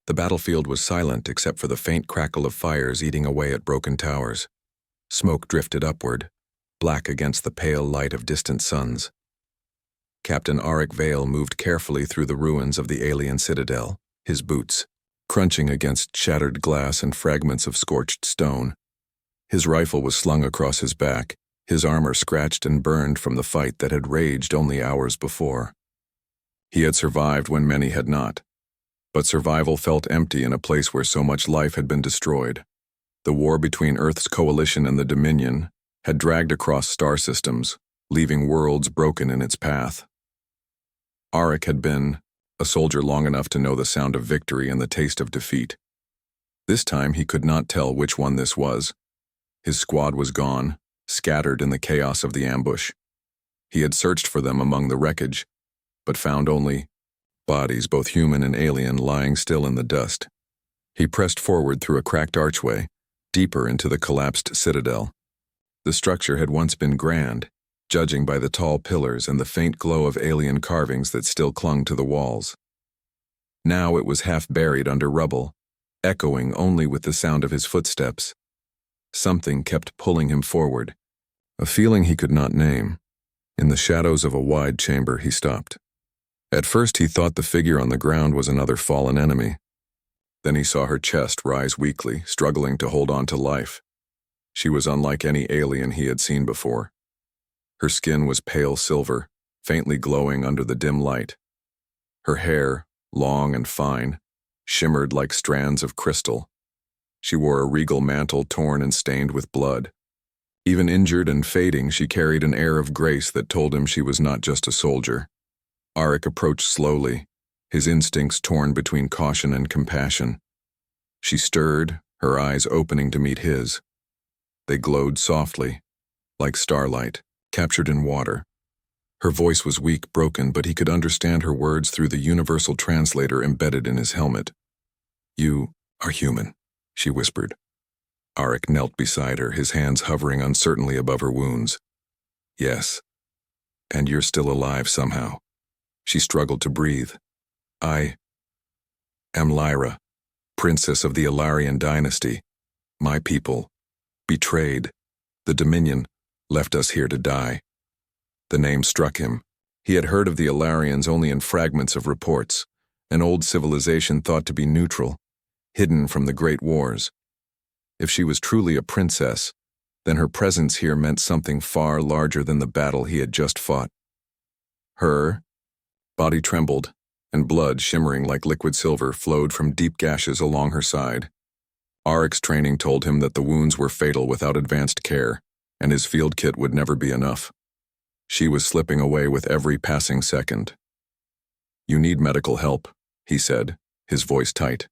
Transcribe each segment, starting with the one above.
The battlefield was silent except for the faint crackle of fires eating away at broken towers. Smoke drifted upward, black against the pale light of distant suns. Captain Auric Vale moved carefully through the ruins of the alien citadel, his boots crunching against shattered glass and fragments of scorched stone. His rifle was slung across his back, his armor scratched and burned from the fight that had raged only hours before. He had survived when many had not, but survival felt empty in a place where so much life had been destroyed. The war between Earth's coalition and the Dominion had dragged across star systems, leaving worlds broken in its path. Auric had been a soldier long enough to know the sound of victory and the taste of defeat. This time he could not tell which one this was. His squad was gone, scattered in the chaos of the ambush. He had searched for them among the wreckage, but found only bodies, both human and alien, lying still in the dust. He pressed forward through a cracked archway, deeper into the collapsed citadel. The structure had once been grand, judging by the tall pillars and the faint glow of alien carvings that still clung to the walls. Now it was half buried under rubble, echoing only with the sound of his footsteps. Something kept pulling him forward, a feeling he could not name. In the shadows of a wide chamber, he stopped. At first he thought the figure on the ground was another fallen enemy. Then he saw her chest rise weakly, struggling to hold on to life. She was unlike any alien he had seen before. Her skin was pale silver, faintly glowing under the dim light. Her hair, long and fine, shimmered like strands of crystal. She wore a regal mantle torn and stained with blood. Even injured and fading, she carried an air of grace that told him she was not just a soldier. Auric approached slowly, his instincts torn between caution and compassion. She stirred, her eyes opening to meet his. They glowed softly, like starlight, captured in water. Her voice was weak, broken, but he could understand her words through the universal translator embedded in his helmet. "You are human," she whispered. Auric knelt beside her, his hands hovering uncertainly above her wounds. "Yes, and you're still alive somehow." She struggled to breathe. "I am Lyra, princess of the Ilarian dynasty. My people, betrayed. The Dominion left us here to die." The name struck him. He had heard of the Ilarians only in fragments of reports, an old civilization thought to be neutral, hidden from the great wars. If she was truly a princess, then her presence here meant something far larger than the battle he had just fought. Her body trembled, and blood, shimmering like liquid silver, flowed from deep gashes along her side. Auric's training told him that the wounds were fatal without advanced care, and his field kit would never be enough. She was slipping away with every passing second. "You need medical help," he said, his voice tight.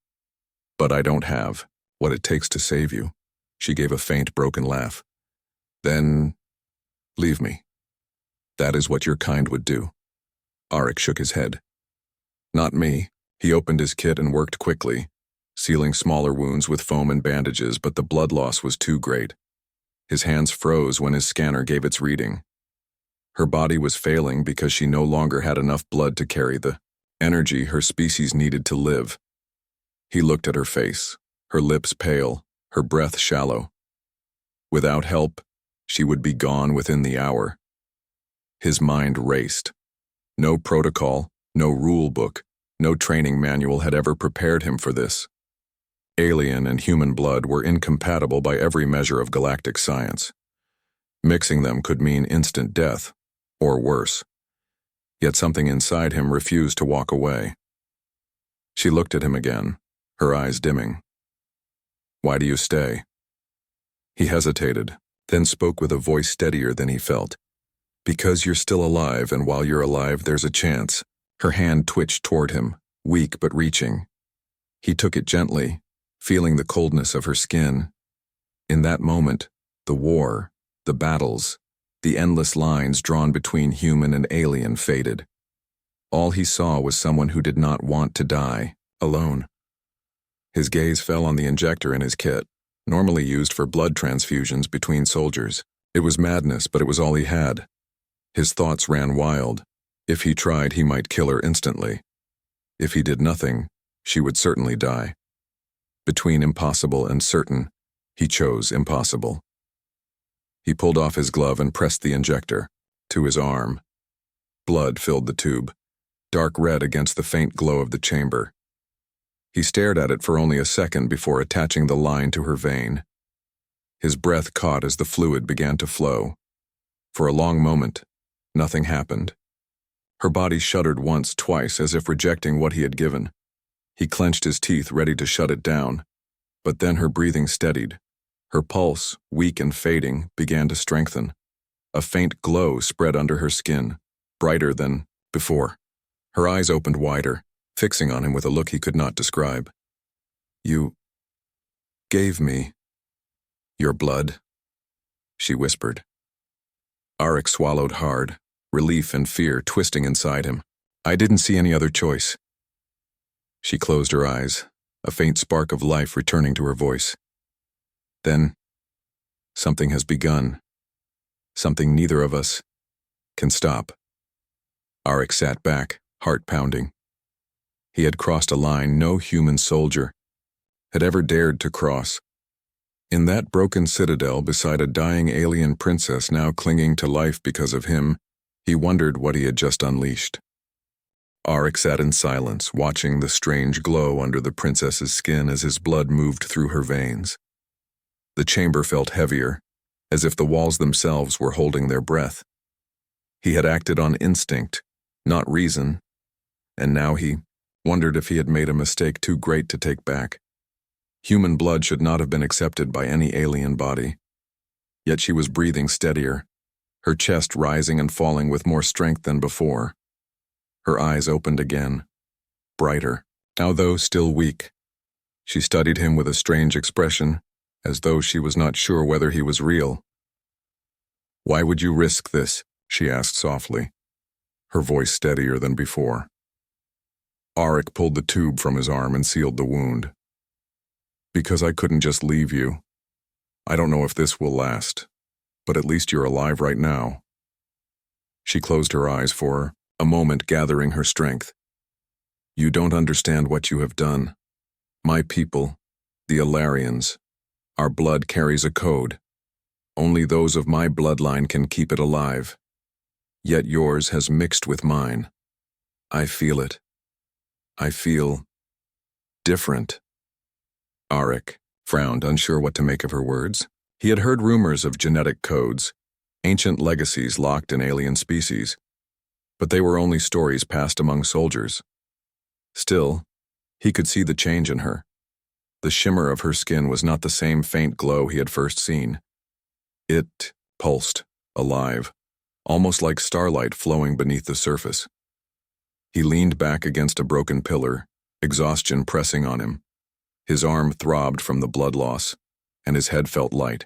"But I don't have what it takes to save you." She gave a faint, broken laugh. "Then leave me. That is what your kind would do." Auric shook his head. "Not me." He opened his kit and worked quickly, sealing smaller wounds with foam and bandages, but the blood loss was too great. His hands froze when his scanner gave its reading. Her body was failing because she no longer had enough blood to carry the energy her species needed to live. He looked at her face, her lips pale, her breath shallow. Without help, she would be gone within the hour. His mind raced. No protocol, no rule book, no training manual had ever prepared him for this. Alien and human blood were incompatible by every measure of galactic science. Mixing them could mean instant death, or worse. Yet something inside him refused to walk away. She looked at him again, her eyes dimming. "Why do you stay?" He hesitated, then spoke with a voice steadier than he felt. "Because you're still alive, and while you're alive, there's a chance." Her hand twitched toward him, weak but reaching. He took it gently, feeling the coldness of her skin. In that moment, the war, the battles, the endless lines drawn between human and alien faded. All he saw was someone who did not want to die, alone. His gaze fell on the injector in his kit, normally used for blood transfusions between soldiers. It was madness, but it was all he had. His thoughts ran wild. If he tried, he might kill her instantly. If he did nothing, She would certainly die. Between impossible and certain, he chose impossible. He pulled off his glove and pressed the injector to his arm. Blood filled the tube, dark red against the faint glow of the chamber. He stared at it for only a second before attaching the line to her vein. His breath caught as the fluid began to flow. For a long moment, nothing happened. Her body shuddered once, twice, as if rejecting what he had given. He clenched his teeth, ready to shut it down. But then her breathing steadied. Her pulse, weak and fading, began to strengthen. A faint glow spread under her skin, brighter than before. Her eyes opened wider, fixing on him with a look he could not describe. "You gave me your blood," she whispered. Arik swallowed hard, relief and fear twisting inside him. "I didn't see any other choice." She closed her eyes, a faint spark of life returning to her voice. "Then, something has begun. Something neither of us can stop." Arik sat back, heart pounding. He had crossed a line no human soldier had ever dared to cross. In that broken citadel beside a dying alien princess now clinging to life because of him, he wondered what he had just unleashed. Arik sat in silence, watching the strange glow under the princess's skin as his blood moved through her veins. The chamber felt heavier, as if the walls themselves were holding their breath. He had acted on instinct, not reason, and now he wondered if he had made a mistake too great to take back. Human blood should not have been accepted by any alien body. Yet she was breathing steadier, her chest rising and falling with more strength than before. Her eyes opened again, brighter, although still weak. She studied him with a strange expression, as though she was not sure whether he was real. "Why would you risk this?" she asked softly, her voice steadier than before. Arik pulled the tube from his arm and sealed the wound. "Because I couldn't just leave you. I don't know if this will last, but at least you're alive right now." She closed her eyes for a moment, gathering her strength. "You don't understand what you have done. My people, the Alarians, our blood carries a code. Only those of my bloodline can keep it alive. Yet yours has mixed with mine. I feel it. I feel different." Arik frowned, unsure what to make of her words. He had heard rumors of genetic codes, ancient legacies locked in alien species, but they were only stories passed among soldiers. Still, he could see the change in her. The shimmer of her skin was not the same faint glow he had first seen. It pulsed, alive, almost like starlight flowing beneath the surface. He leaned back against a broken pillar, exhaustion pressing on him. His arm throbbed from the blood loss, and his head felt light.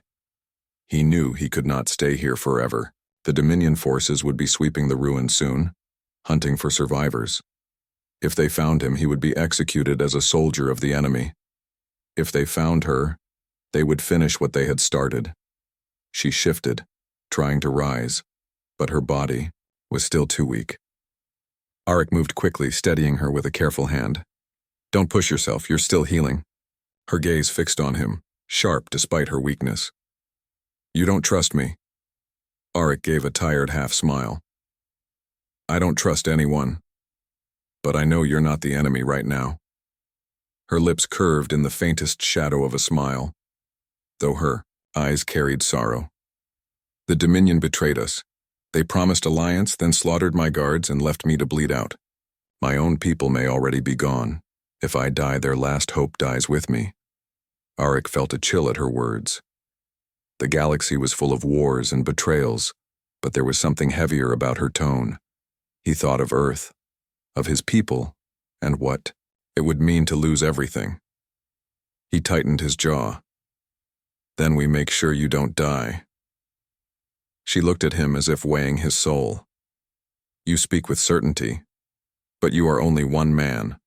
He knew he could not stay here forever. The Dominion forces would be sweeping the ruins soon, hunting for survivors. If they found him, he would be executed as a soldier of the enemy. If they found her, they would finish what they had started. She shifted, trying to rise, but her body was still too weak. Arik moved quickly, steadying her with a careful hand. "Don't push yourself, you're still healing." Her gaze fixed on him, sharp despite her weakness. "You don't trust me." Arik gave a tired half-smile. "I don't trust anyone, but I know you're not the enemy right now." Her lips curved in the faintest shadow of a smile, though her eyes carried sorrow. "The Dominion betrayed us. They promised alliance, then slaughtered my guards and left me to bleed out. My own people may already be gone. If I die, their last hope dies with me." Arik felt a chill at her words. The galaxy was full of wars and betrayals, but there was something heavier about her tone. He thought of Earth, of his people, and what it would mean to lose everything. He tightened his jaw. "Then we make sure you don't die." She looked at him as if weighing his soul. "You speak with certainty, but you are only one man.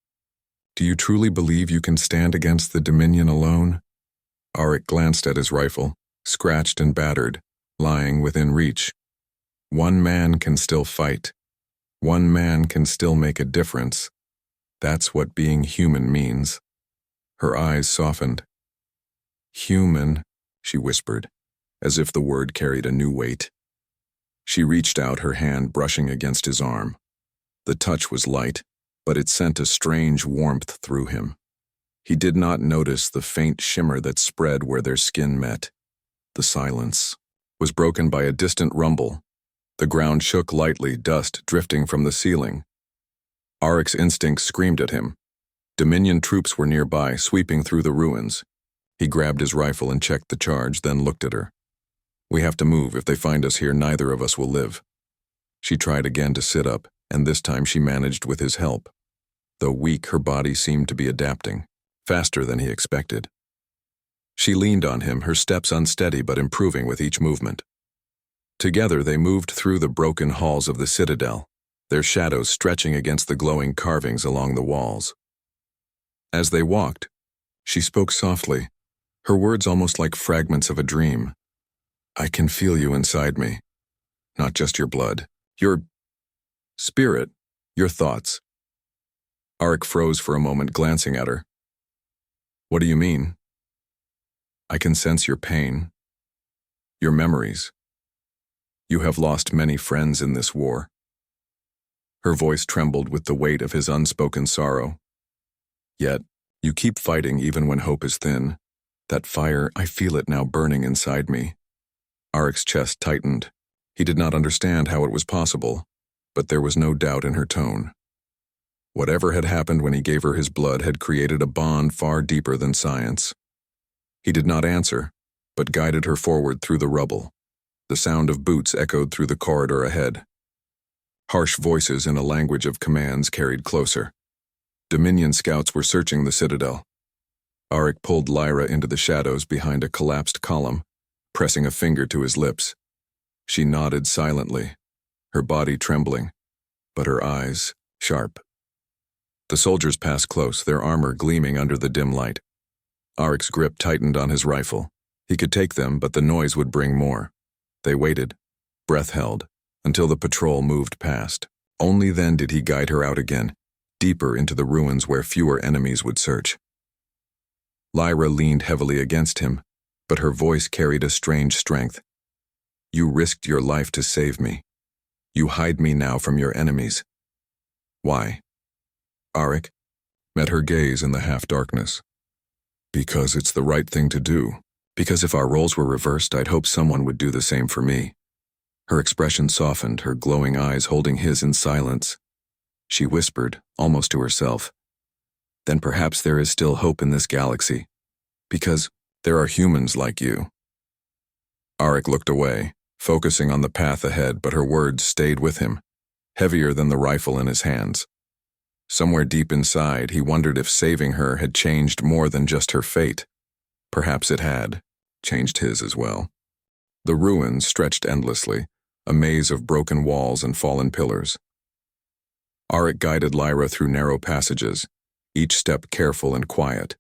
Do you truly believe you can stand against the Dominion alone?" Arik glanced at his rifle, scratched and battered, lying within reach. One man can still fight. One man can still make a difference. That's what being human means. Her eyes softened. Human, she whispered, as if the word carried a new weight. She reached out, her hand brushing against his arm. The touch was light, but it sent a strange warmth through him. He did not notice the faint shimmer that spread where their skin met. The silence was broken by a distant rumble. The ground shook lightly, dust drifting from the ceiling. Auric's instincts screamed at him. Dominion troops were nearby, sweeping through the ruins. He grabbed his rifle and checked the charge, then looked at her. We have to move. If they find us here, neither of us will live. She tried again to sit up, and this time she managed with his help. Though weak, her body seemed to be adapting, faster than he expected. She leaned on him, her steps unsteady but improving with each movement. Together they moved through the broken halls of the citadel, their shadows stretching against the glowing carvings along the walls. As they walked, she spoke softly, her words almost like fragments of a dream. I can feel you inside me. Not just your blood, your spirit, your thoughts. Auric froze for a moment, glancing at her. What do you mean? I can sense your pain, your memories. You have lost many friends in this war. Her voice trembled with the weight of his unspoken sorrow. Yet, you keep fighting even when hope is thin. That fire, I feel it now burning inside me. Auric's chest tightened. He did not understand how it was possible, but there was no doubt in her tone. Whatever had happened when he gave her his blood had created a bond far deeper than science. He did not answer, but guided her forward through the rubble. The sound of boots echoed through the corridor ahead. Harsh voices in a language of commands carried closer. Dominion scouts were searching the citadel. Auric pulled Lyra into the shadows behind a collapsed column, pressing a finger to his lips. She nodded silently, her body trembling, but her eyes sharp. The soldiers passed close, their armor gleaming under the dim light. Auric's grip tightened on his rifle. He could take them, but the noise would bring more. They waited, breath held, until the patrol moved past. Only then did he guide her out again, deeper into the ruins where fewer enemies would search. Lyra leaned heavily against him, but her voice carried a strange strength. You risked your life to save me. You hide me now from your enemies. Why? Auric met her gaze in the half-darkness. Because it's the right thing to do. Because if our roles were reversed, I'd hope someone would do the same for me. Her expression softened, her glowing eyes holding his in silence. She whispered, almost to herself, then perhaps there is still hope in this galaxy. Because there are humans like you. Auric looked away, focusing on the path ahead, but her words stayed with him, heavier than the rifle in his hands. Somewhere deep inside, he wondered if saving her had changed more than just her fate. Perhaps it had, changed his as well. The ruins stretched endlessly, a maze of broken walls and fallen pillars. Auric guided Lyra through narrow passages, each step careful and quiet.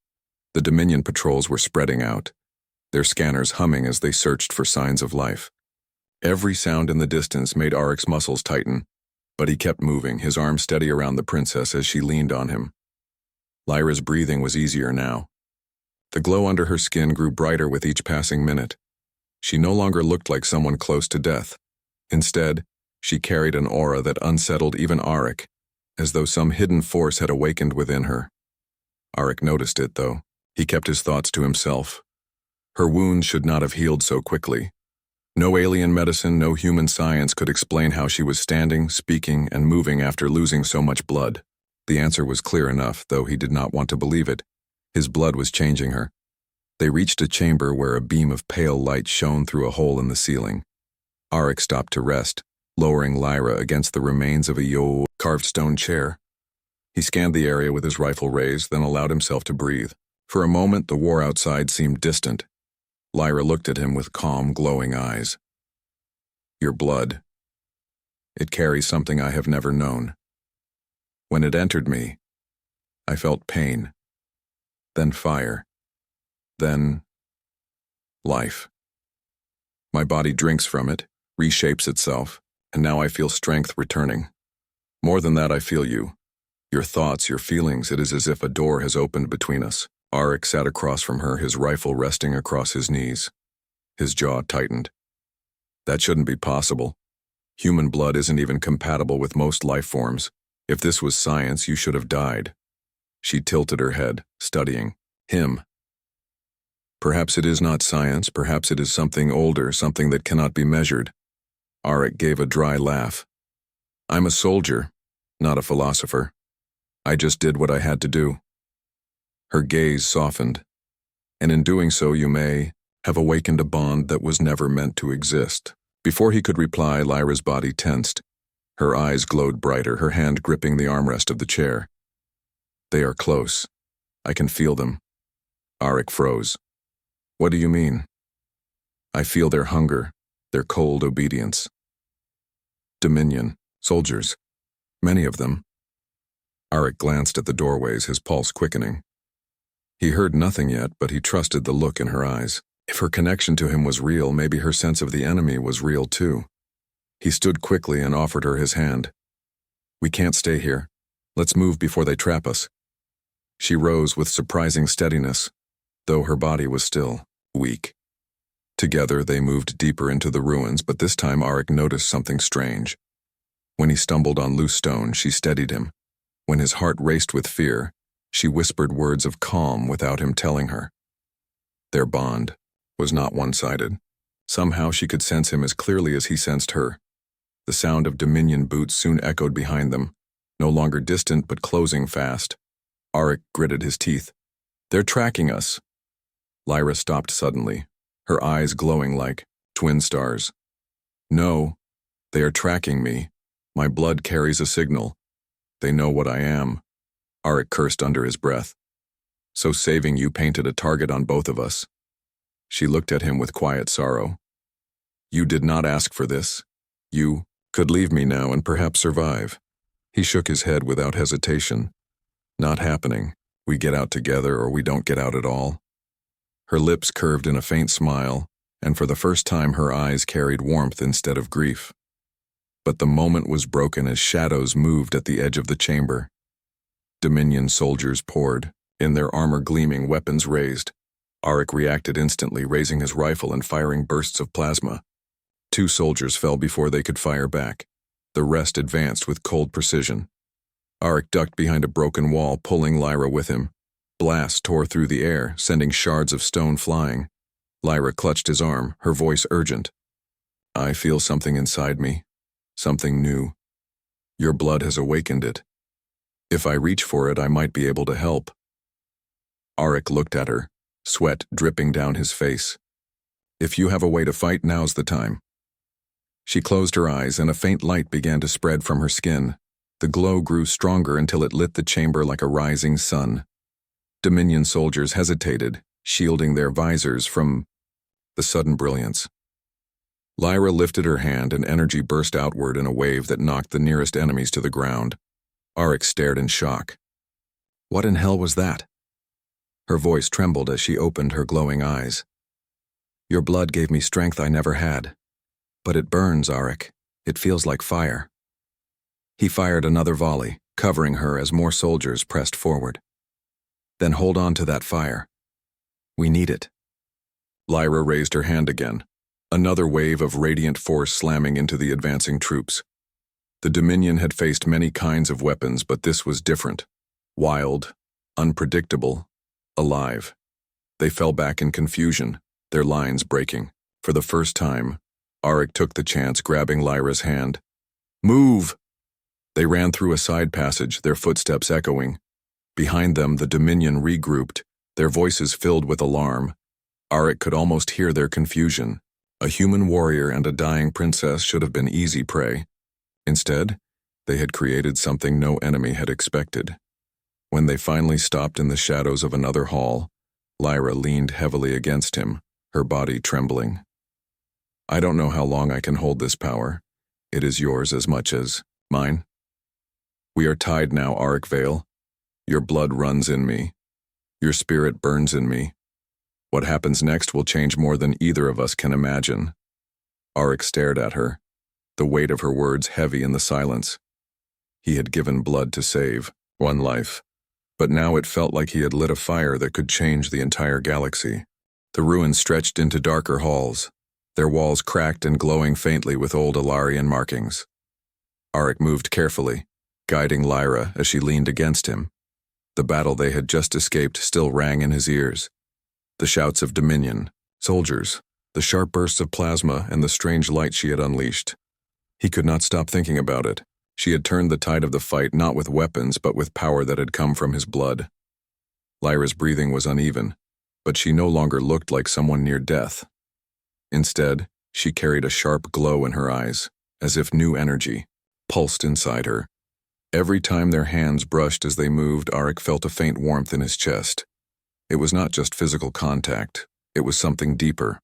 The Dominion patrols were spreading out, their scanners humming as they searched for signs of life. Every sound in the distance made Auric's muscles tighten, but he kept moving, his arm steady around the princess as she leaned on him. Lyra's breathing was easier now. The glow under her skin grew brighter with each passing minute. She no longer looked like someone close to death. Instead, she carried an aura that unsettled even Auric, as though some hidden force had awakened within her. Auric noticed it, though. He kept his thoughts to himself. Her wounds should not have healed so quickly. No alien medicine, no human science could explain how she was standing, speaking, and moving after losing so much blood. The answer was clear enough, though he did not want to believe it. His blood was changing her. They reached a chamber where a beam of pale light shone through a hole in the ceiling. Auric stopped to rest, lowering Lyra against the remains of a carved stone chair. He scanned the area with his rifle raised, then allowed himself to breathe. For a moment, the war outside seemed distant. Lyra looked at him with calm, glowing eyes. Your blood. It carries something I have never known. When it entered me, I felt pain, then fire, then life. My body drinks from it, reshapes itself, and now I feel strength returning. More than that, I feel you. Your thoughts, your feelings, it is as if a door has opened between us. Arik sat across from her, his rifle resting across his knees. His jaw tightened. That shouldn't be possible. Human blood isn't even compatible with most life forms. If this was science, you should have died. She tilted her head, studying him. Perhaps it is not science, perhaps it is something older, something that cannot be measured. Arik gave a dry laugh. I'm a soldier, not a philosopher. I just did what I had to do. Her gaze softened, and in doing so you may have awakened a bond that was never meant to exist. Before he could reply, Lyra's body tensed. Her eyes glowed brighter, her hand gripping the armrest of the chair. They are close. I can feel them. Arik froze. What do you mean? I feel their hunger, their cold obedience. Dominion, soldiers, many of them. Arik glanced at the doorways, his pulse quickening. He heard nothing yet, but he trusted the look in her eyes. If her connection to him was real, maybe her sense of the enemy was real too. He stood quickly and offered her his hand. We can't stay here. Let's move before they trap us. She rose with surprising steadiness, though her body was still weak. Together they moved deeper into the ruins, but this time Arik noticed something strange. When he stumbled on loose stone, she steadied him. When his heart raced with fear, she whispered words of calm without him telling her. Their bond was not one-sided. Somehow she could sense him as clearly as he sensed her. The sound of Dominion boots soon echoed behind them, no longer distant but closing fast. Arik gritted his teeth. They're tracking us. Lyra stopped suddenly, her eyes glowing like twin stars. No, they are tracking me. My blood carries a signal. They know what I am. Arik cursed under his breath. So saving you painted a target on both of us. She looked at him with quiet sorrow. You did not ask for this. You could leave me now and perhaps survive. He shook his head without hesitation. Not happening. We get out together or we don't get out at all. Her lips curved in a faint smile, and for the first time her eyes carried warmth instead of grief. But the moment was broken as shadows moved at the edge of the chamber. Dominion soldiers poured, in their armor gleaming, weapons raised. Arik reacted instantly, raising his rifle and firing bursts of plasma. 2 soldiers fell before they could fire back. The rest advanced with cold precision. Arik ducked behind a broken wall, pulling Lyra with him. Blasts tore through the air, sending shards of stone flying. Lyra clutched his arm, her voice urgent. I feel something inside me. Something new. Your blood has awakened it. If I reach for it, I might be able to help. Arik looked at her, sweat dripping down his face. If you have a way to fight, now's the time. She closed her eyes and a faint light began to spread from her skin. The glow grew stronger until it lit the chamber like a rising sun. Dominion soldiers hesitated, shielding their visors from the sudden brilliance. Lyra lifted her hand and energy burst outward in a wave that knocked the nearest enemies to the ground. Arik stared in shock. What in hell was that? Her voice trembled as she opened her glowing eyes. Your blood gave me strength I never had. But it burns, Arik. It feels like fire. He fired another volley, covering her as more soldiers pressed forward. Then hold on to that fire. We need it. Lyra raised her hand again, another wave of radiant force slamming into the advancing troops. The Dominion had faced many kinds of weapons, but this was different. Wild, unpredictable, alive. They fell back in confusion, their lines breaking. For the first time, Arik took the chance, grabbing Lyra's hand. Move! They ran through a side passage, their footsteps echoing. Behind them, the Dominion regrouped, their voices filled with alarm. Arik could almost hear their confusion. A human warrior and a dying princess should have been easy prey. Instead, they had created something no enemy had expected. When they finally stopped in the shadows of another hall, Lyra leaned heavily against him, her body trembling. I don't know how long I can hold this power. It is yours as much as mine. We are tied now, Arik Vale. Your blood runs in me. Your spirit burns in me. What happens next will change more than either of us can imagine. Arik stared at her, the weight of her words heavy in the silence. He had given blood to save, One life. But now it felt like he had lit a fire that could change the entire galaxy. The ruins stretched into darker halls, their walls cracked and glowing faintly with old Alarian markings. Arik moved carefully, guiding Lyra as she leaned against him. The battle they had just escaped still rang in his ears. The shouts of Dominion, soldiers, the sharp bursts of plasma, and the strange light she had unleashed. He could not stop thinking about it. She had turned the tide of the fight not with weapons but with power that had come from his blood. Lyra's breathing was uneven, but she no longer looked like someone near death. Instead, she carried a sharp glow in her eyes, as if new energy pulsed inside her. Every time their hands brushed as they moved, Arik felt a faint warmth in his chest. It was not just physical contact, it was something deeper.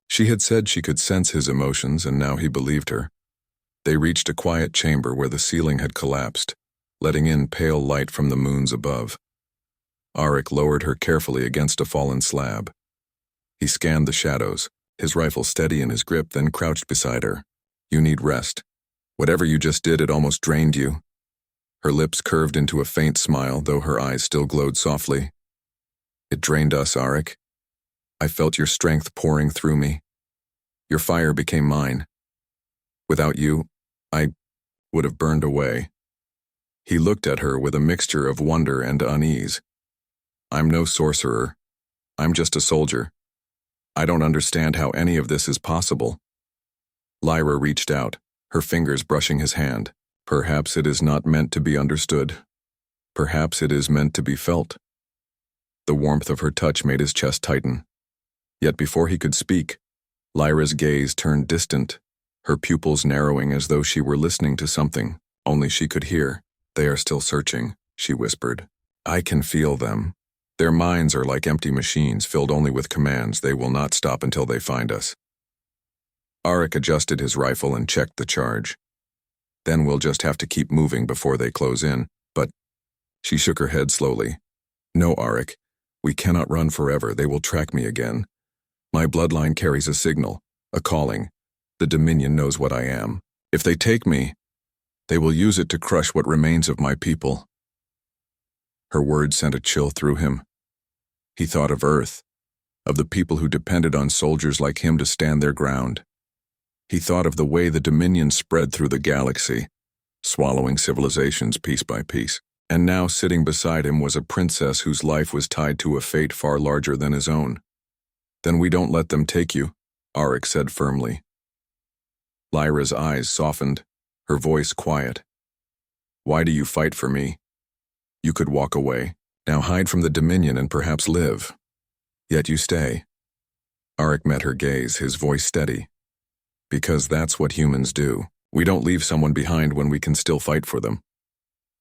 She had said she could sense his emotions, and now he believed her. They reached a quiet chamber where the ceiling had collapsed, letting in pale light from the moons above. Arik lowered her carefully against a fallen slab. He scanned the shadows, his rifle steady in his grip, then crouched beside her. "You need rest. Whatever you just did, it almost drained you." Her lips curved into a faint smile, though her eyes still glowed softly. "It drained us, Arik. I felt your strength pouring through me. Your fire became mine. Without you, I would have burned away." He looked at her with a mixture of wonder and unease. "I'm no sorcerer. I'm just a soldier. I don't understand how any of this is possible." Lyra reached out, her fingers brushing his hand. "Perhaps it is not meant to be understood. Perhaps it is meant to be felt." The warmth of her touch made his chest tighten. Yet before he could speak, Lyra's gaze turned distant, her pupils narrowing as though she were listening to something only she could hear. "They are still searching," she whispered. "I can feel them. Their minds are like empty machines filled only with commands. They will not stop until they find us." Arik adjusted his rifle and checked the charge. "Then we'll just have to keep moving before they close in." "But—" She shook her head slowly. "No, Arik. We cannot run forever. They will track me again. My bloodline carries a signal, a calling. The Dominion knows what I am. If they take me, they will use it to crush what remains of my people." Her words sent a chill through him. He thought of Earth, of the people who depended on soldiers like him to stand their ground. He thought of the way the Dominion spread through the galaxy, swallowing civilizations piece by piece. And now sitting beside him was a princess whose life was tied to a fate far larger than his own. "Then we don't let them take you," Arik said firmly. Lyra's eyes softened, her voice quiet. "Why do you fight for me? You could walk away, now hide from the Dominion and perhaps live. Yet you stay." Arik met her gaze, his voice steady. "Because that's what humans do. We don't leave someone behind when we can still fight for them."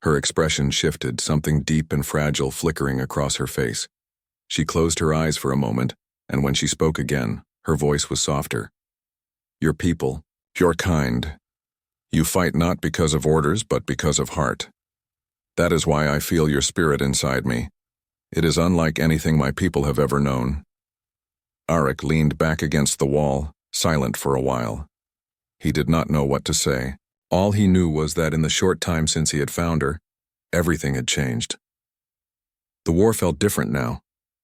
Her expression shifted, something deep and fragile flickering across her face. She closed her eyes for a moment, and when she spoke again, her voice was softer. "Your people, your kind. You fight not because of orders, but because of heart. That is why I feel your spirit inside me. It is unlike anything my people have ever known." Arik leaned back against the wall, silent for a while. He did not know what to say. All he knew was that in the short time since he had found her, everything had changed. The war felt different now.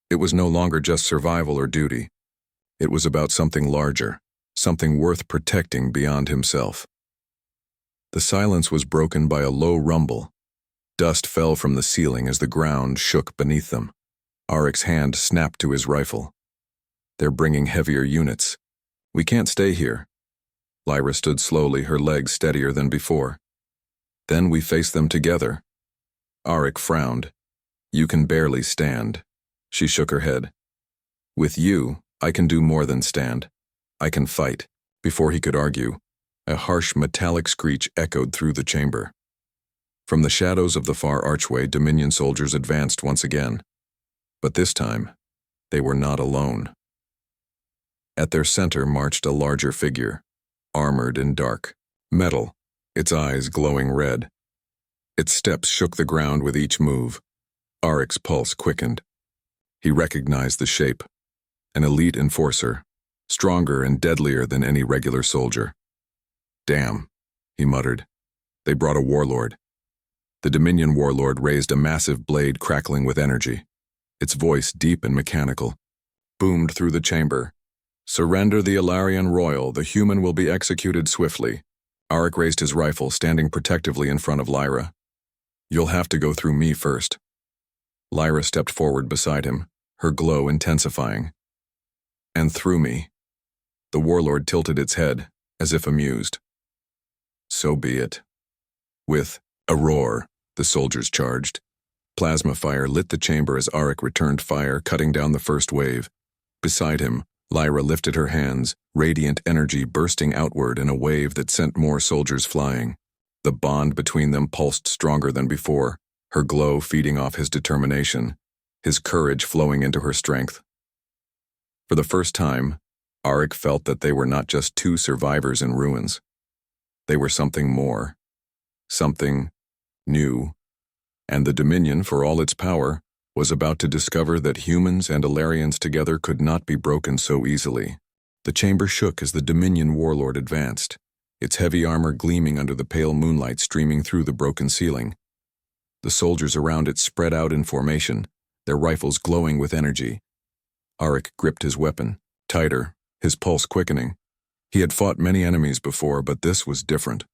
It was no longer just survival or duty. It was about something larger, something worth protecting beyond himself. The silence was broken by a low rumble. Dust fell from the ceiling as the ground shook beneath them. Arik's hand snapped to his rifle. "They're bringing heavier units. We can't stay here." Lyra stood slowly, her legs steadier than before. "Then we face them together." Arik frowned. "You can barely stand." She shook her head. "With you, I can do more than stand. I can fight." Before he could argue, a harsh metallic screech echoed through the chamber. From the shadows of the far archway, Dominion soldiers advanced once again. But this time, they were not alone. At their center marched a larger figure, armored in dark metal, its eyes glowing red. Its steps shook the ground with each move. Arik's pulse quickened. He recognized the shape, an elite enforcer, stronger and deadlier than any regular soldier. "Damn," he muttered. "They brought a warlord." The Dominion warlord raised a massive blade crackling with energy. Its voice, deep and mechanical, boomed through the chamber. "Surrender the Ilarian royal, the human will be executed swiftly." Arik raised his rifle, standing protectively in front of Lyra. "You'll have to go through me first." Lyra stepped forward beside him, her glow intensifying. "And through me." The warlord tilted its head, as if amused. "So be it." With a roar, the soldiers charged. Plasma fire lit the chamber as Arik returned fire, cutting down the first wave. Beside him, Lyra lifted her hands, radiant energy bursting outward in a wave that sent more soldiers flying. The bond between them pulsed stronger than before, her glow feeding off his determination, his courage flowing into her strength. For the first time, Arik felt that they were not just two survivors in ruins. They were something more, something new, and the Dominion, for all its power, was about to discover that humans and Ilarians together could not be broken so easily. The chamber shook as the Dominion warlord advanced, its heavy armor gleaming under the pale moonlight streaming through the broken ceiling. The soldiers around it spread out in formation, their rifles glowing with energy. Arik gripped his weapon, tighter, his pulse quickening. He had fought many enemies before, but this was different.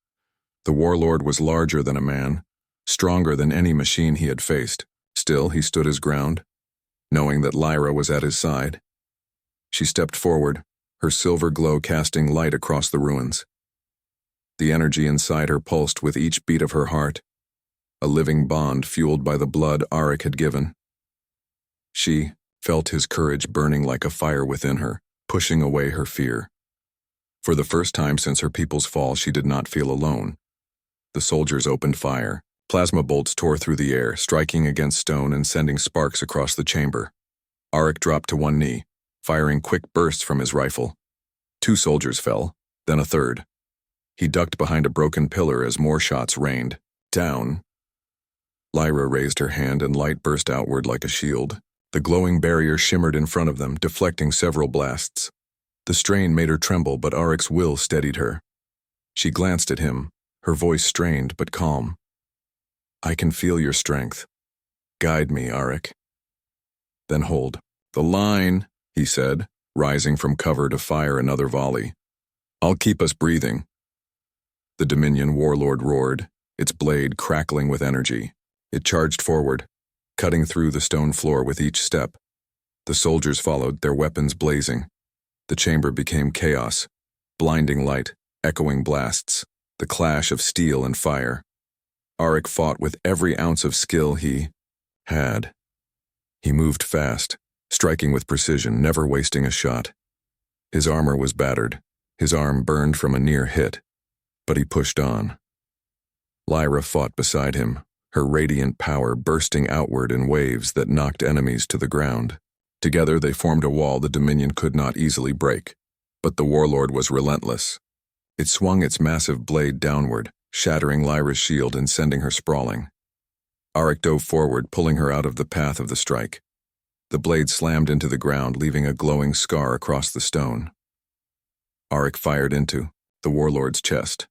The warlord was larger than a man, stronger than any machine he had faced. Still, he stood his ground, knowing that Lyra was at his side. She stepped forward, her silver glow casting light across the ruins. The energy inside her pulsed with each beat of her heart, a living bond fueled by the blood Arik had given. She felt his courage burning like a fire within her, pushing away her fear. For the first time since her people's fall, she did not feel alone. The soldiers opened fire. Plasma bolts tore through the air, striking against stone and sending sparks across the chamber. Arik dropped to one knee, firing quick bursts from his rifle. 2 soldiers fell, then a third. He ducked behind a broken pillar as more shots rained. Down. Lyra raised her hand and light burst outward like a shield. The glowing barrier shimmered in front of them, deflecting several blasts. The strain made her tremble, but Arik's will steadied her. She glanced at him, her voice strained but calm. "I can feel your strength. Guide me, Arik." "Then hold." "The line," he said, rising from cover to fire another volley. "I'll keep us breathing." The Dominion warlord roared, its blade crackling with energy. It charged forward, cutting through the stone floor with each step. The soldiers followed, their weapons blazing. The chamber became chaos, blinding light, echoing blasts, the clash of steel and fire. Arik fought with every ounce of skill he had. He moved fast, striking with precision, never wasting a shot. His armor was battered, his arm burned from a near hit, but he pushed on. Lyra fought beside him, her radiant power bursting outward in waves that knocked enemies to the ground. Together they formed a wall the Dominion could not easily break. But the warlord was relentless. It swung its massive blade downward, shattering Lyra's shield and sending her sprawling. Arik dove forward, pulling her out of the path of the strike. The blade slammed into the ground, leaving a glowing scar across the stone. Arik fired into the warlord's chest,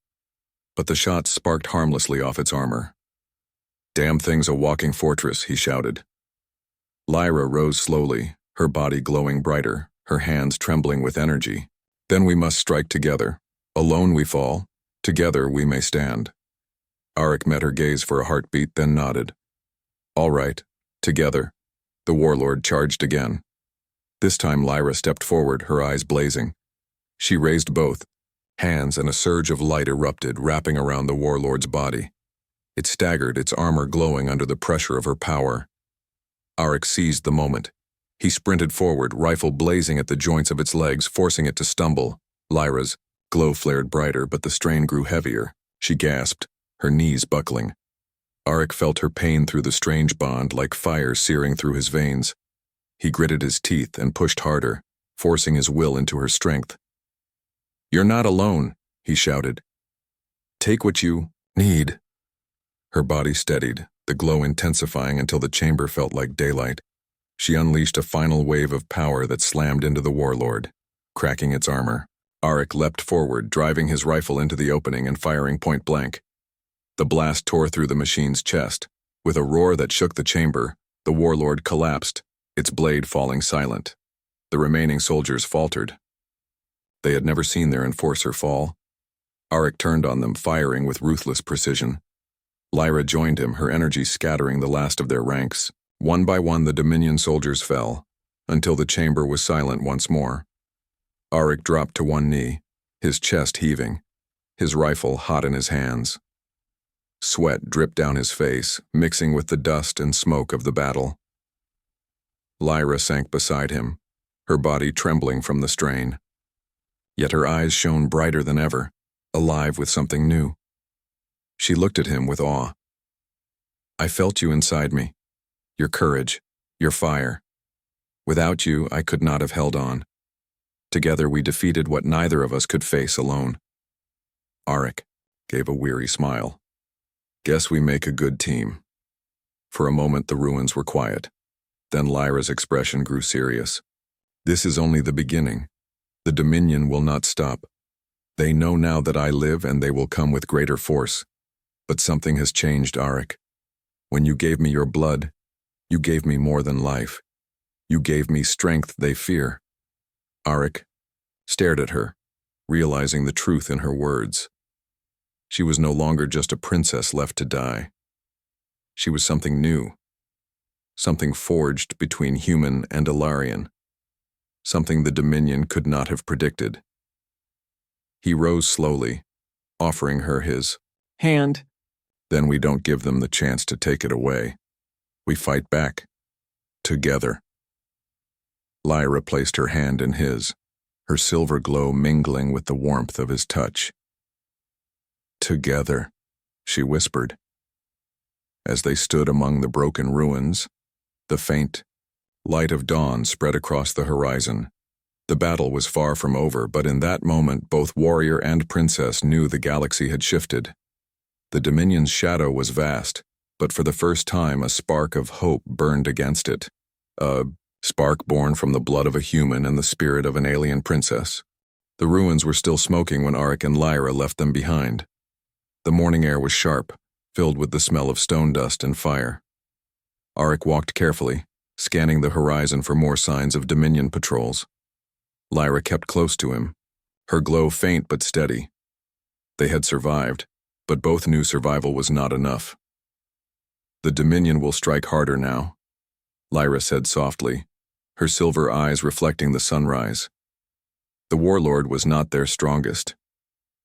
but the shot sparked harmlessly off its armor. "Damn thing's a walking fortress," he shouted. Lyra rose slowly, her body glowing brighter, her hands trembling with energy. "Then we must strike together. Alone we fall. Together we may stand." Arik met her gaze for a heartbeat, then nodded. "All right, together." The warlord charged again. This time Lyra stepped forward, her eyes blazing. She raised both hands and a surge of light erupted, wrapping around the warlord's body. It staggered, its armor glowing under the pressure of her power. Arik seized the moment. He sprinted forward, rifle blazing at the joints of its legs, forcing it to stumble. Lyra's glow flared brighter, but the strain grew heavier. She gasped, her knees buckling. Arik felt her pain through the strange bond, like fire searing through his veins. He gritted his teeth and pushed harder, forcing his will into her strength. "You're not alone," he shouted. "Take what you need." Her body steadied, the glow intensifying until the chamber felt like daylight. She unleashed a final wave of power that slammed into the warlord, cracking its armor. Arik leapt forward, driving his rifle into the opening and firing point blank. The blast tore through the machine's chest. With a roar that shook the chamber, the warlord collapsed, its blade falling silent. The remaining soldiers faltered. They had never seen their enforcer fall. Arik turned on them, firing with ruthless precision. Lyra joined him, her energy scattering the last of their ranks. One by one, the Dominion soldiers fell, until the chamber was silent once more. Arik dropped to one knee, his chest heaving, his rifle hot in his hands. Sweat dripped down his face, mixing with the dust and smoke of the battle. Lyra sank beside him, her body trembling from the strain. Yet her eyes shone brighter than ever, alive with something new. She looked at him with awe. "I felt you inside me, your courage, your fire. Without you, I could not have held on. Together we defeated what neither of us could face alone." Arik gave a weary smile. "Guess we make a good team." For a moment the ruins were quiet. Then Lyra's expression grew serious. "This is only the beginning. The Dominion will not stop. They know now that I live, and they will come with greater force. But something has changed, Arik. When you gave me your blood, you gave me more than life. You gave me strength they fear." Arik stared at her, realizing the truth in her words. She was no longer just a princess left to die. She was something new, something forged between human and Ilarian, something the Dominion could not have predicted. He rose slowly, offering her his hand. "Then we don't give them the chance to take it away. We fight back, together." Lyra placed her hand in his, her silver glow mingling with the warmth of his touch. "Together," she whispered. As they stood among the broken ruins, the faint light of dawn spread across the horizon. The battle was far from over, but in that moment both warrior and princess knew the galaxy had shifted. The Dominion's shadow was vast, but for the first time a spark of hope burned against it. A spark born from the blood of a human and the spirit of an alien princess. The ruins were still smoking when Arik and Lyra left them behind. The morning air was sharp, filled with the smell of stone dust and fire. Arik walked carefully, scanning the horizon for more signs of Dominion patrols. Lyra kept close to him, her glow faint but steady. They had survived, but both knew survival was not enough. "The Dominion will strike harder now," Lyra said softly, her silver eyes reflecting the sunrise. The warlord was not their strongest.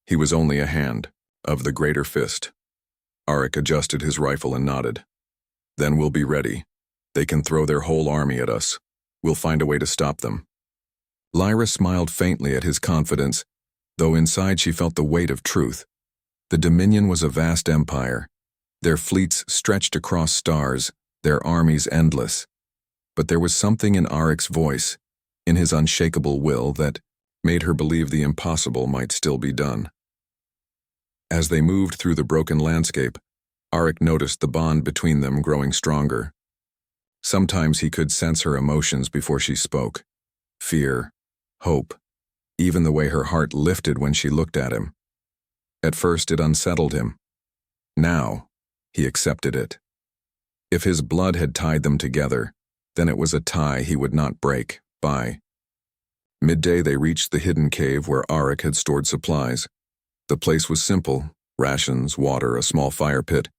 He was only a hand of the greater fist. Arik adjusted his rifle and nodded. "Then we'll be ready. They can throw their whole army at us. We'll find a way to stop them." Lyra smiled faintly at his confidence, though inside she felt the weight of truth. The Dominion was a vast empire. Their fleets stretched across stars, their armies endless. But there was something in Arik's voice, in his unshakable will, that made her believe the impossible might still be done. As they moved through the broken landscape, Arik noticed the bond between them growing stronger. Sometimes he could sense her emotions before she spoke. Fear, hope, even the way her heart lifted when she looked at him. At first it unsettled him. Now, he accepted it. If his blood had tied them together, then it was a tie he would not break. By midday they reached the hidden cave where Arik had stored supplies. The place was simple, rations, water, a small fire pit,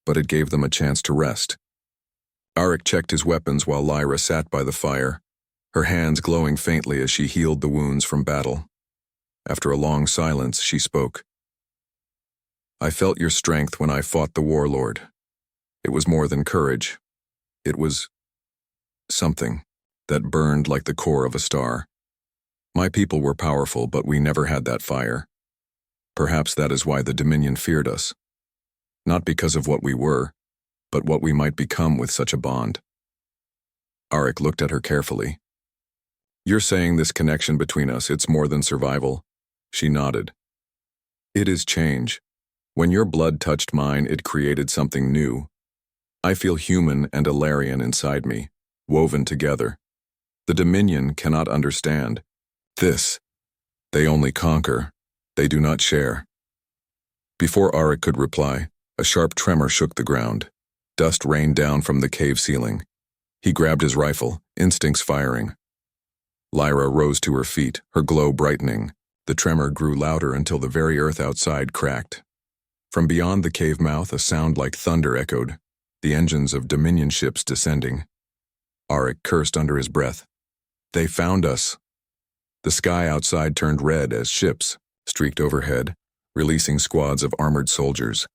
but it gave them a chance to rest. Arik checked his weapons while Lyra sat by the fire, her hands glowing faintly as she healed the wounds from battle. After a long silence, she spoke. "I felt your strength when I fought the warlord. It was more than courage. It was something that burned like the core of a star. My people were powerful, but we never had that fire. Perhaps that is why the Dominion feared us. Not because of what we were, but what we might become with such a bond." Arik looked at her carefully. "You're saying this connection between us, it's more than survival?" She nodded. "It is change. When your blood touched mine, it created something new. I feel human and Ilarian inside me, woven together. The Dominion cannot understand this. They only conquer. They do not share." Before Arik could reply, A sharp tremor shook the ground. Dust rained down from the cave ceiling. He grabbed his rifle, instincts firing. Lyra rose to her feet, her glow brightening. The tremor grew louder until the very earth outside cracked. From beyond the cave mouth, a sound like thunder echoed, the engines of Dominion ships descending. Auric cursed under his breath. They found us. The sky outside turned red as ships streaked overhead, releasing squads of armored soldiers.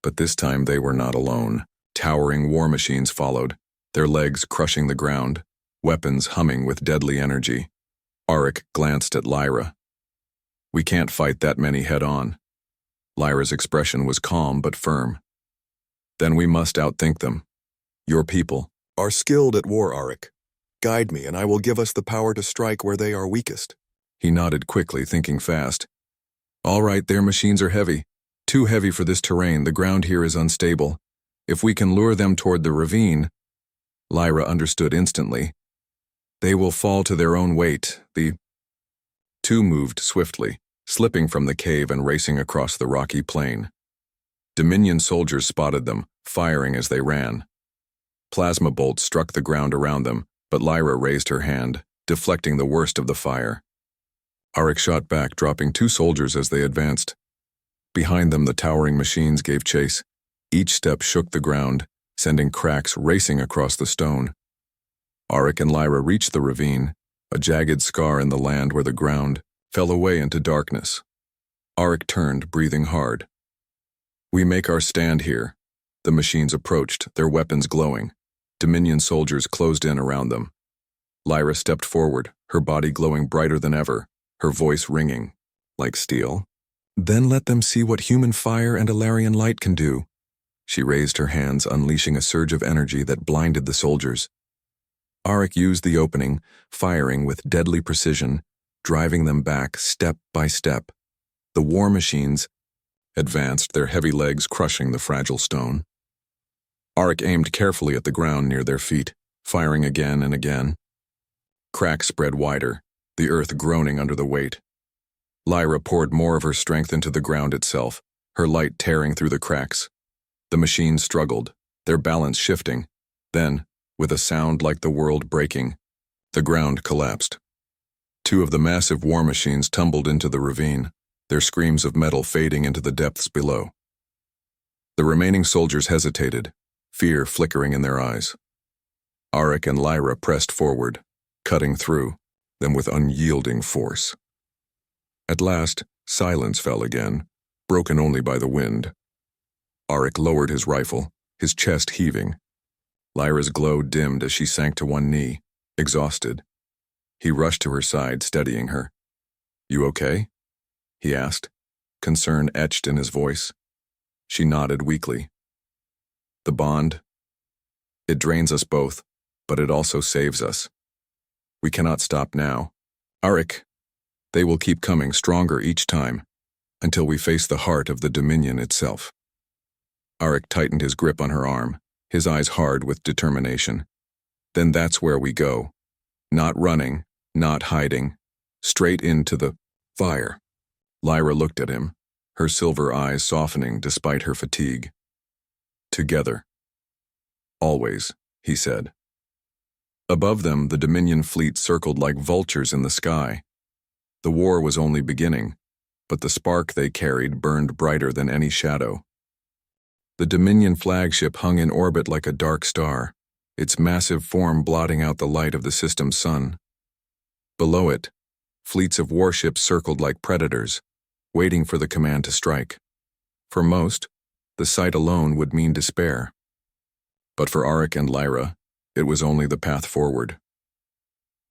But this time they were not alone. Towering war machines followed, their legs crushing the ground, weapons humming with deadly energy. Auric glanced at Lyra. We can't fight that many head-on. Lyra's expression was calm but firm. Then we must outthink them. Your people are skilled at war, Auric. Guide me, and I will give us the power to strike where they are weakest. He nodded quickly, thinking fast. All right, their machines are heavy. Too heavy for this terrain. The ground here is unstable. If we can lure them toward the ravine... Lyra understood instantly. They will fall to their own weight. The two moved swiftly, slipping from the cave and racing across the rocky plain. Dominion soldiers spotted them, firing as they ran. Plasma bolts struck the ground around them, but Lyra raised her hand, deflecting the worst of the fire. Auric shot back, dropping 2 soldiers as they advanced. Behind them, the towering machines gave chase. Each step shook the ground, sending cracks racing across the stone. Auric and Lyra reached the ravine, a jagged scar in the land where the ground fell away into darkness. Auric turned, breathing hard. We make our stand here. The machines approached, their weapons glowing. Dominion soldiers closed in around them. Lyra stepped forward, her body glowing brighter than ever, her voice ringing like steel. Then let them see what human fire and Ilarian light can do. She raised her hands, unleashing a surge of energy that blinded the soldiers. Auric used the opening, firing with deadly precision, driving them back step by step. The war machines advanced, their heavy legs crushing the fragile stone. Auric aimed carefully at the ground near their feet, firing again and again. Cracks spread wider, the earth groaning under the weight. Lyra poured more of her strength into the ground itself, her light tearing through the cracks. The machines struggled, their balance shifting. Then, with a sound like the world breaking, the ground collapsed. 2 of the massive war machines tumbled into the ravine, their screams of metal fading into the depths below. The remaining soldiers hesitated, fear flickering in their eyes. Auric and Lyra pressed forward, cutting through them with unyielding force. At last, silence fell again, broken only by the wind. Auric lowered his rifle, his chest heaving. Lyra's glow dimmed as she sank to one knee, exhausted. He rushed to her side, steadying her. You okay? He asked, concern etched in his voice. She nodded weakly. The bond? It drains us both, but it also saves us. We cannot stop now. Auric, they will keep coming stronger each time, until we face the heart of the Dominion itself. Auric tightened his grip on her arm, his eyes hard with determination. Then that's where we go. Not running, not hiding, straight into the fire. Lyra looked at him, her silver eyes softening despite her fatigue. Together. Always, he said. Above them, the Dominion fleet circled like vultures in the sky. The war was only beginning, but the spark they carried burned brighter than any shadow. The Dominion flagship hung in orbit like a dark star, its massive form blotting out the light of the system's sun. Below it, fleets of warships circled like predators, waiting for the command to strike. For most, the sight alone would mean despair. But for Auric and Lyra, it was only the path forward.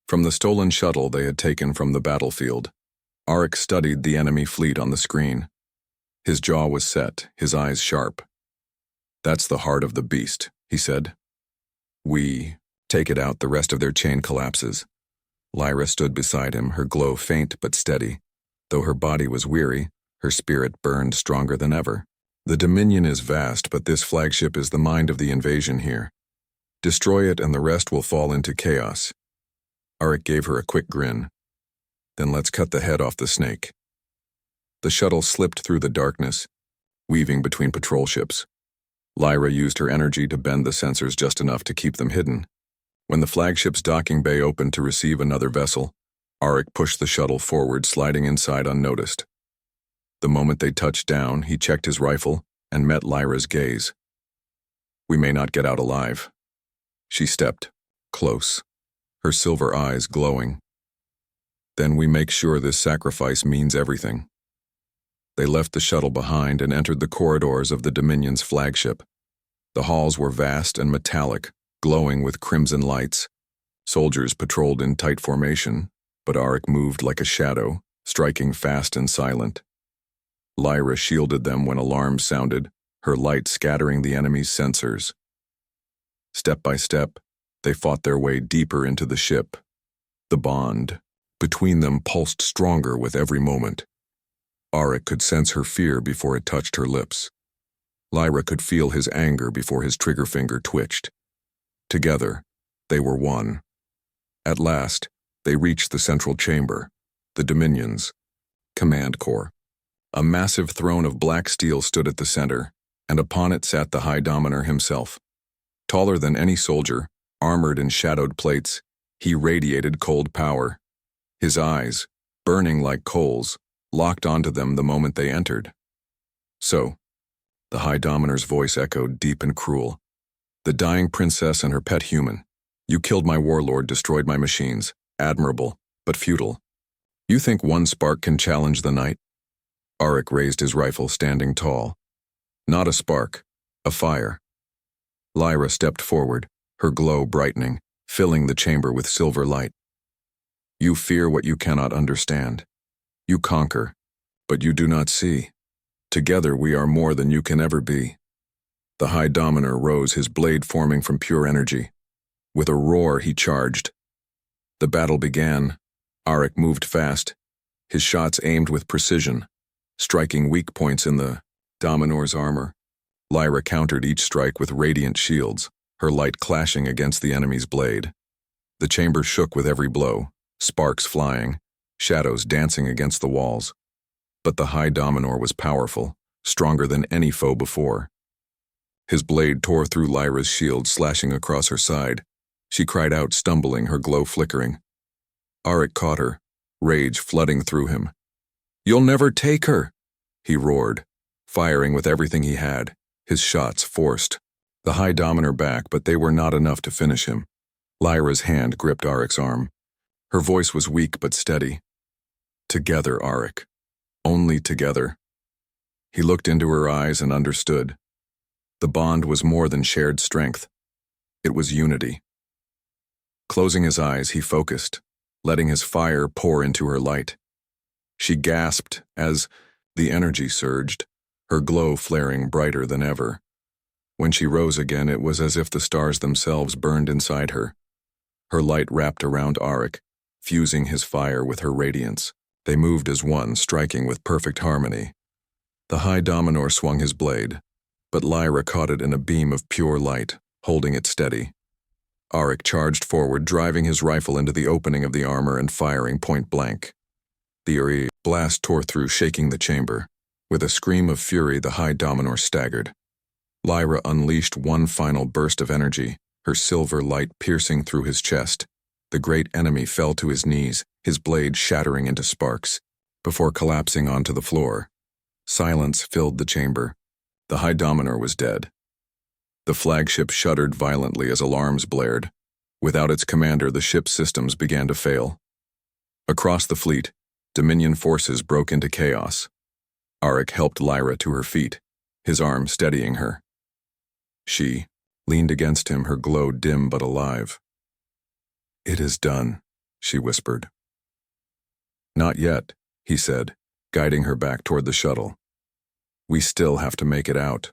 From the stolen shuttle they had taken from the battlefield, Auric studied the enemy fleet on the screen. His jaw was set, his eyes sharp. That's the heart of the beast, he said. We take it out, the rest of their chain collapses. Lyra stood beside him, her glow faint but steady. Though her body was weary, her spirit burned stronger than ever. The Dominion is vast, but this flagship is the mind of the invasion here. Destroy it and the rest will fall into chaos. Auric gave her a quick grin. Then let's cut the head off the snake. The shuttle slipped through the darkness, weaving between patrol ships. Lyra used her energy to bend the sensors just enough to keep them hidden. When the flagship's docking bay opened to receive another vessel, Auric pushed the shuttle forward, sliding inside unnoticed. The moment they touched down, he checked his rifle and met Lyra's gaze. "We may not get out alive." She stepped close, her silver eyes glowing. "Then we make sure this sacrifice means everything." They left the shuttle behind and entered the corridors of the Dominion's flagship. The halls were vast and metallic, glowing with crimson lights. Soldiers patrolled in tight formation, but Auric moved like a shadow, striking fast and silent. Lyra shielded them when alarms sounded, her light scattering the enemy's sensors. Step by step, they fought their way deeper into the ship. The bond between them pulsed stronger with every moment. Auric could sense her fear before it touched her lips. Lyra could feel his anger before his trigger finger twitched. Together, they were one. At last, they reached the central chamber, the Dominion's command core. A massive throne of black steel stood at the center, and upon it sat the High Dominar himself. Taller than any soldier, armored in shadowed plates, he radiated cold power. His eyes, burning like coals, locked onto them the moment they entered. "So," the High Dominar's voice echoed deep and cruel, "the dying princess and her pet human. You killed my warlord, destroyed my machines. Admirable, but futile. You think one spark can challenge the night?" Auric raised his rifle, standing tall. "Not a spark, a fire." Lyra stepped forward, her glow brightening, filling the chamber with silver light. "You fear what you cannot understand. You conquer, but you do not see. Together we are more than you can ever be." The High Dominar rose, his blade forming from pure energy. With a roar, he charged. The battle began. Auric moved fast, his shots aimed with precision, striking weak points in the Dominar's armor. Lyra countered each strike with radiant shields, her light clashing against the enemy's blade. The chamber shook with every blow, sparks flying, shadows dancing against the walls. But the High Dominar was powerful, stronger than any foe before. His blade tore through Lyra's shield, slashing across her side. She cried out, stumbling, her glow flickering. Auric caught her, rage flooding through him. "You'll never take her!" he roared, firing with everything he had, his shots forced. The High Dominar back, but they were not enough to finish him. Lyra's hand gripped Auric's arm. Her voice was weak but steady. "Together, Auric. Only together." He looked into her eyes and understood. The bond was more than shared strength. It was unity. Closing his eyes, he focused, letting his fire pour into her light. She gasped as the energy surged, her glow flaring brighter than ever. When she rose again, it was as if the stars themselves burned inside her. Her light wrapped around Auric, fusing his fire with her radiance. They moved as one, striking with perfect harmony. The High Dominar swung his blade, but Lyra caught it in a beam of pure light, holding it steady. Auric charged forward, driving his rifle into the opening of the armor and firing point blank. The blast tore through, shaking the chamber. With a scream of fury, the High Dominar staggered. Lyra unleashed one final burst of energy, her silver light piercing through his chest. The great enemy fell to his knees, his blade shattering into sparks, before collapsing onto the floor. Silence filled the chamber. The High Dominar was dead. The flagship shuddered violently as alarms blared. Without its commander, the ship's systems began to fail. Across the fleet, Dominion forces broke into chaos. Auric helped Lyra to her feet, his arm steadying her. She leaned against him, her glow dim but alive. "It is done," she whispered. "Not yet," he said, guiding her back toward the shuttle. "We still have to make it out."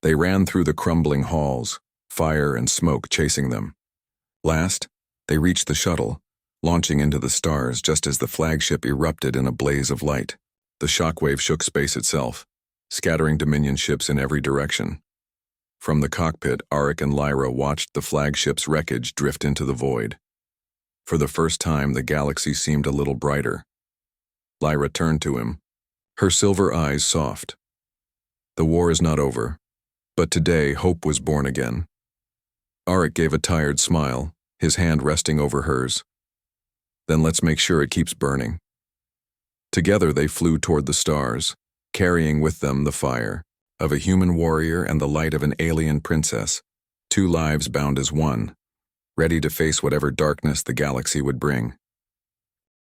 They ran through the crumbling halls, fire and smoke chasing them. Last, they reached the shuttle, launching into the stars just as the flagship erupted in a blaze of light. The shockwave shook space itself, scattering Dominion ships in every direction. From the cockpit, Auric and Lyra watched the flagship's wreckage drift into the void. For the first time, the galaxy seemed a little brighter. Lyra turned to him, her silver eyes soft. The war is not over, but today hope was born again. Arik gave a tired smile, his hand resting over hers. Then let's make sure it keeps burning. Together they flew toward the stars, carrying with them the fire of a human warrior and the light of an alien princess, two lives bound as one, ready to face whatever darkness the galaxy would bring.